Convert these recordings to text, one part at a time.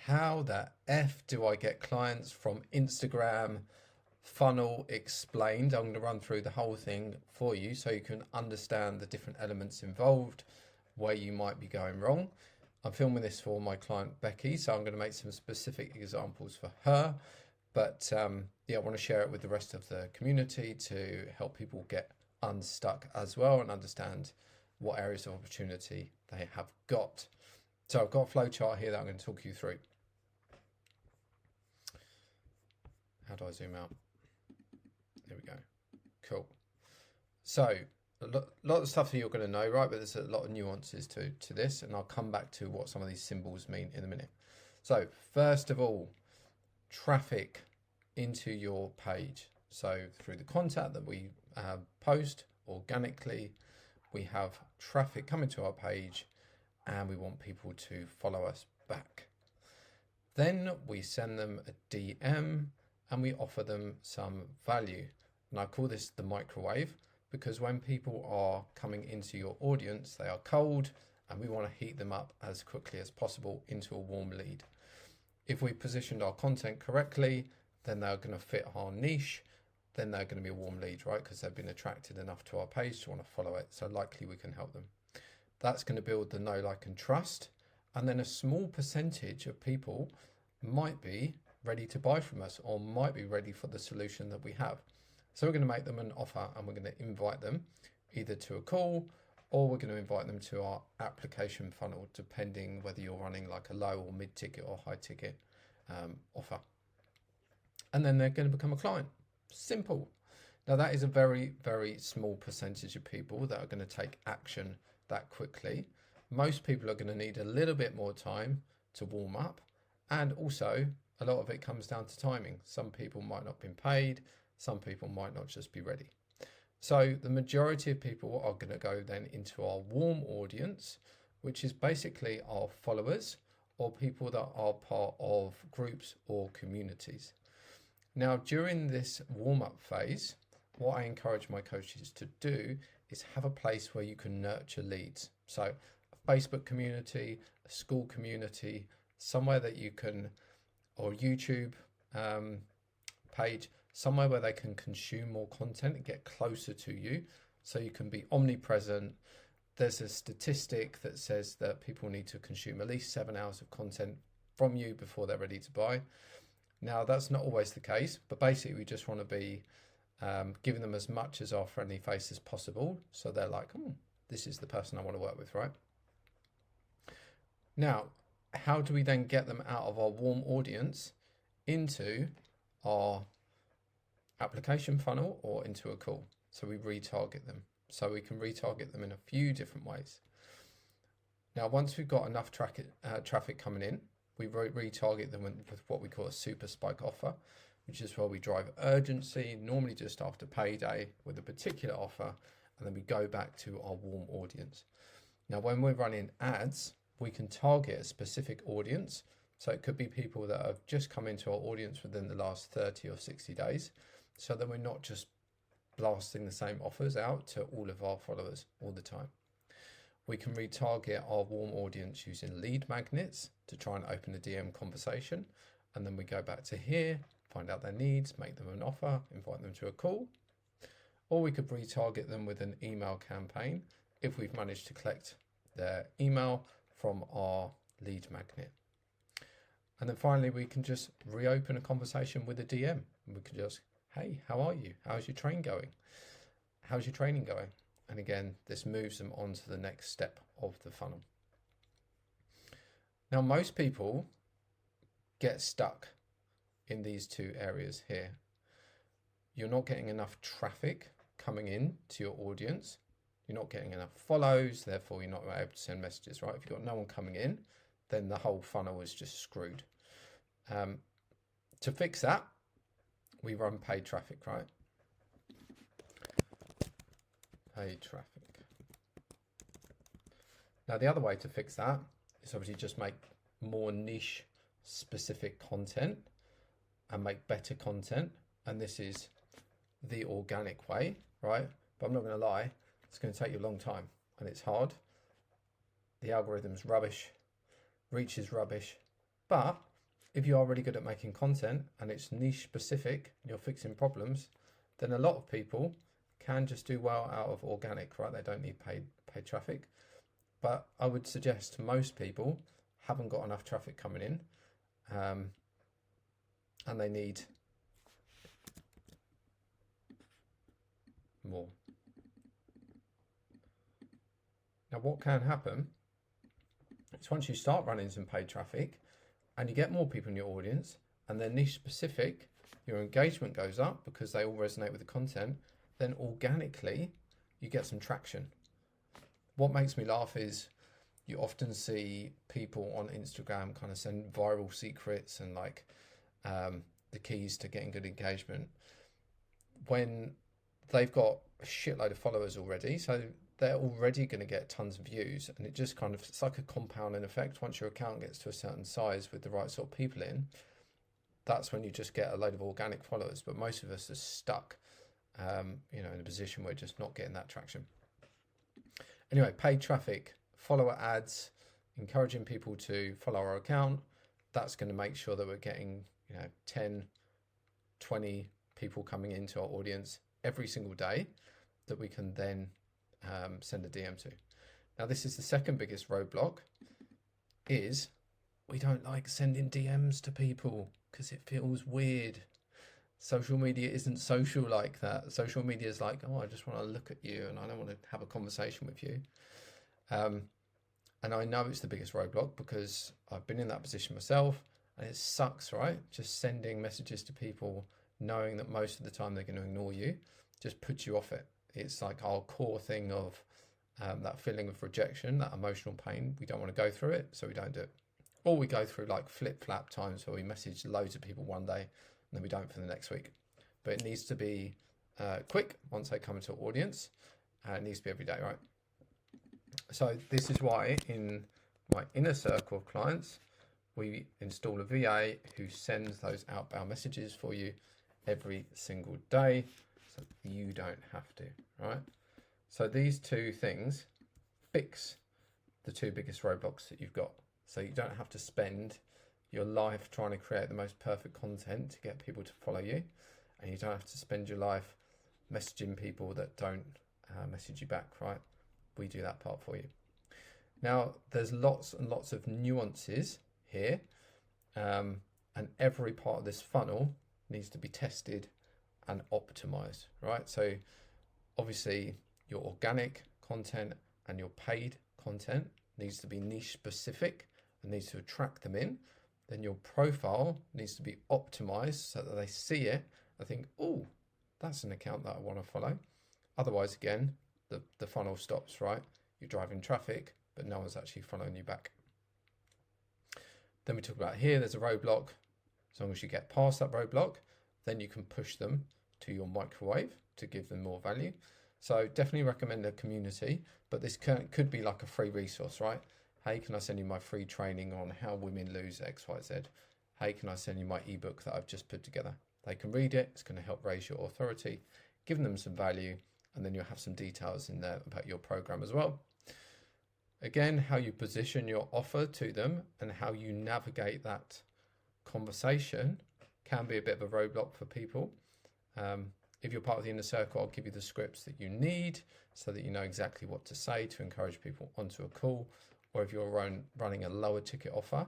How the F do I get clients from Instagram funnel explained? I'm going to run through the whole thing for you so you can understand the different elements involved, where you might be going wrong. I'm filming this for my client Becky, so I'm going to make some specific examples for her. But yeah, I want to share it with the rest of the community to help people get unstuck as well and understand what areas of opportunity they have got. So I've got a flow chart here that I'm going to talk you through. How do I zoom out? There we go. Cool. So a lot of stuff that you're going to know, right? But there's a lot of nuances to this, and I'll come back to what some of these symbols mean in a minute. So first of all, traffic into your page. So through the content that we post organically, we have traffic coming to our page and we want people to follow us back. Then we send them a DM and we offer them some value. And I call this the microwave because when people are coming into your audience, they are cold and we want to heat them up as quickly as possible into a warm lead. If we positioned our content correctly, then they're going to fit our niche, then they're going to be a warm lead, right? Because they've been attracted enough to our page to want to follow it. So likely we can help them. That's going to build the know, like, and trust. And then a small percentage of people might be ready to buy from us or might be ready for the solution that we have. So we're going to make them an offer and we're going to invite them either to a call or we're going to invite them to our application funnel, depending whether you're running like a low or mid ticket or high ticket offer. And then they're going to become a client. Simple. Now that is a very, very small percentage of people that are going to take action that quickly. Most people are going to need a little bit more time to warm up. And also a lot of it comes down to timing. Some people might not have been paid. Some people might not just be ready. So the majority of people are going to go then into our warm audience, which is basically our followers or people that are part of groups or communities. Now, during this warm-up phase, what I encourage my coaches to do is have a place where you can nurture leads. So a Facebook community, a school community, somewhere that you can, or YouTube page, somewhere where they can consume more content and get closer to you so you can be omnipresent. There's a statistic that says that people need to consume at least 7 hours of content from you before they're ready to buy. Now, that's not always the case, but basically we just want to be giving them as much as our friendly face as possible. So they're like, this is the person I want to work with, right? Now, how do we then get them out of our warm audience into our application funnel or into a call? So we retarget them. So we can retarget them in a few different ways. Now, once we've got enough traffic coming in, we retarget them with what we call a super spike offer, which is where we drive urgency, normally just after payday, with a particular offer, and then we go back to our warm audience. Now, when we're running ads, we can target a specific audience. So it could be people that have just come into our audience within the last 30 or 60 days, so that we're not just blasting the same offers out to all of our followers all the time. We can retarget our warm audience using lead magnets to try and open a DM conversation. And then we go back to here, find out their needs, make them an offer, invite them to a call. Or we could retarget them with an email campaign if we've managed to collect their email from our lead magnet. And then finally, we can just reopen a conversation with a DM. We can just, hey, how are you? How's your training going? How's your training going? And again, this moves them on to the next step of the funnel. Now, most people get stuck in these two areas here. You're not getting enough traffic coming in to your audience. You're not getting enough follows, therefore you're not able to send messages, right? If you've got no one coming in, then the whole funnel is just screwed. To fix that, we run paid traffic, right? Paid traffic. Now, the other way to fix that is obviously just make more niche specific content and make better content. And this is the organic way, right? But I'm not going to lie, it's going to take you a long time and it's hard. The algorithm's rubbish, reach is rubbish, but if you are really good at making content and it's niche specific, and you're fixing problems, then a lot of people can just do well out of organic, right? They don't need paid traffic. But I would suggest most people haven't got enough traffic coming in, and they need more. Now, what can happen is once you start running some paid traffic and you get more people in your audience and they're niche specific, your engagement goes up because they all resonate with the content, then organically you get some traction. What makes me laugh is you often see people on Instagram kind of send viral secrets and like the keys to getting good engagement when they've got a shitload of followers already. So they're already going to get tons of views, and it just kind of, it's like a compounding effect. Once your account gets to a certain size with the right sort of people in, that's when you just get a load of organic followers. But most of us are stuck, in a position where we're just not getting that traction. Anyway, paid traffic, follower ads, encouraging people to follow our account. That's going to make sure that we're getting, 10, 20 people coming into our audience every single day that we can then send a DM to. Now, this is the second biggest roadblock, is we don't like sending DMs to people because it feels weird. Social media isn't social like that. Social media is like, oh, I just want to look at you and I don't want to have a conversation with you. And I know it's the biggest roadblock because I've been in that position myself, and it sucks, right? Just sending messages to people knowing that most of the time they're going to ignore you just puts you off it. It's like our core thing of that feeling of rejection, that emotional pain. We don't want to go through it, so we don't do it. Or we go through like flip-flap times where we message loads of people one day and then we don't for the next week. But it needs to be quick once they come into our audience, and it needs to be every day, right? So this is why in my inner circle of clients, we install a VA who sends those outbound messages for you every single day, so you don't have to, right? So these two things fix the two biggest roadblocks that you've got. So you don't have to spend your life trying to create the most perfect content to get people to follow you, and you don't have to spend your life messaging people that don't message you back, right? We do that part for you. Now, there's lots and lots of nuances here, and every part of this funnel needs to be tested and optimized, right? So obviously your organic content and your paid content needs to be niche specific and needs to attract them in. Then your profile needs to be optimized so that they see it and think, oh, that's an account that I want to follow. Otherwise, again, the funnel stops, right? You're driving traffic, but no one's actually following you back. Then we talk about here, there's a roadblock. As long as you get past that roadblock, then you can push them to your microwave to give them more value. So definitely recommend a community, but this could be like a free resource, right? Hey, can I send you my free training on how women lose X, Y, Z? Hey, can I send you my ebook that I've just put together? They can read it. It's going to help raise your authority, give them some value, and then you'll have some details in there about your program as well. Again, how you position your offer to them and how you navigate that conversation can be a bit of a roadblock for people. If you're part of the inner circle, I'll give you the scripts that you need so that you know exactly what to say to encourage people onto a call. Or if you're running a lower ticket offer,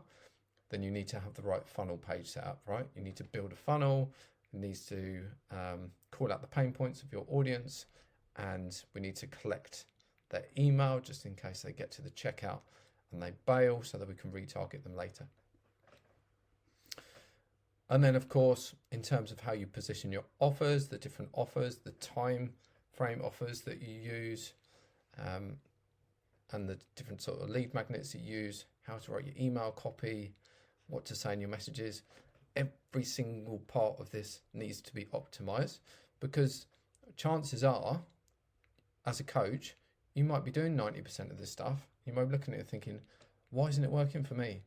then you need to have the right funnel page set up, right? You need to build a funnel. It needs to call out the pain points of your audience, and we need to collect their email just in case they get to the checkout and they bail so that we can retarget them later. And then, of course, in terms of how you position your offers, the different offers, the time frame offers that you use, and the different sort of lead magnets that you use, how to write your email copy, what to say in your messages, every single part of this needs to be optimized, because chances are, as a coach, you might be doing 90% of this stuff. You might be looking at it thinking, why isn't it working for me?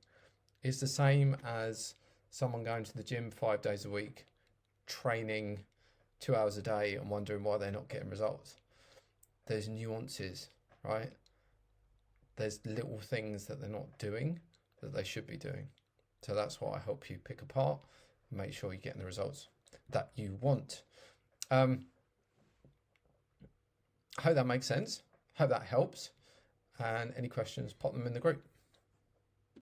It's the same as someone going to the gym 5 days a week, training 2 hours a day and wondering why they're not getting results. There's nuances, right? There's little things that they're not doing that they should be doing. So that's what I help you pick apart, make sure you're getting the results that you want. I hope that makes sense. Hope that helps. And any questions, pop them in the group.